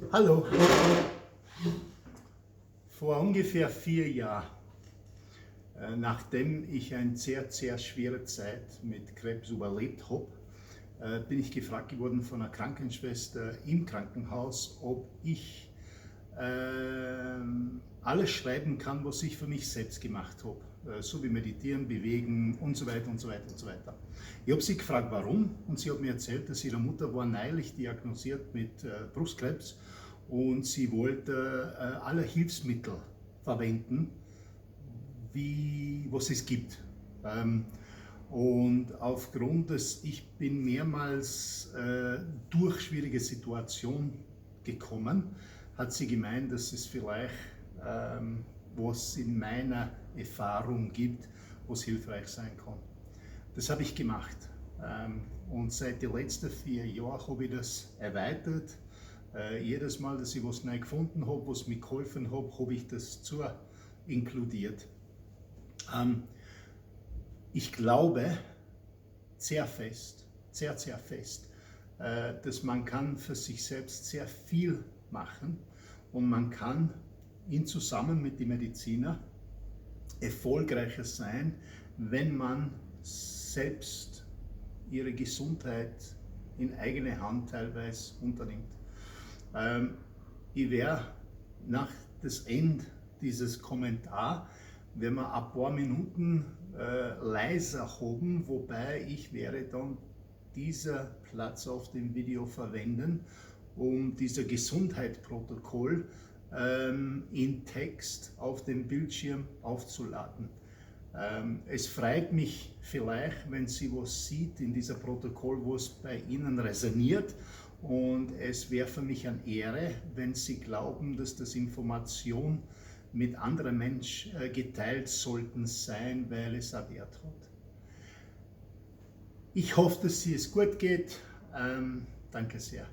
Hallo. Vor ungefähr 4 Jahren, nachdem ich eine sehr, sehr schwere Zeit mit Krebs überlebt habe, bin ich gefragt geworden von einer Krankenschwester im Krankenhaus, ob ich alles schreiben kann, was ich für mich selbst gemacht habe, so wie meditieren, bewegen und so weiter und so weiter und so weiter. Ich habe sie gefragt, warum, und sie hat mir erzählt, dass ihre Mutter war neulich diagnostiziert mit Brustkrebs und sie wollte alle Hilfsmittel verwenden, was es gibt. Und aufgrund des, ich bin mehrmals durch schwierige Situationen gekommen, hat sie gemeint, dass es vielleicht was in meiner Erfahrung gibt, was hilfreich sein kann. Das habe ich gemacht. Und seit den letzten 4 Jahren habe ich das erweitert. Jedes Mal, dass ich was neu gefunden habe, was mir geholfen hat, habe ich das inkludiert. Ich glaube sehr fest, sehr, sehr fest, dass man kann für sich selbst sehr viel machen und man kann zusammen mit den Medizinern erfolgreicher sein, wenn man selbst ihre Gesundheit in eigene Hand teilweise unternimmt. Ich werde nach das Ende dieses Kommentars, wenn wir ein paar Minuten leiser haben, wobei ich werde dann dieser Platz auf dem Video verwenden, um dieser Gesundheitsprotokoll in Text auf dem Bildschirm aufzuladen. Es freut mich vielleicht, wenn Sie was sieht in dieser Protokoll, was bei Ihnen resoniert, und es wäre für mich eine Ehre, wenn Sie glauben, dass das Information mit anderen Menschen geteilt sollten sein, weil es auch Wert hat. Ich hoffe, dass es gut geht. Danke sehr.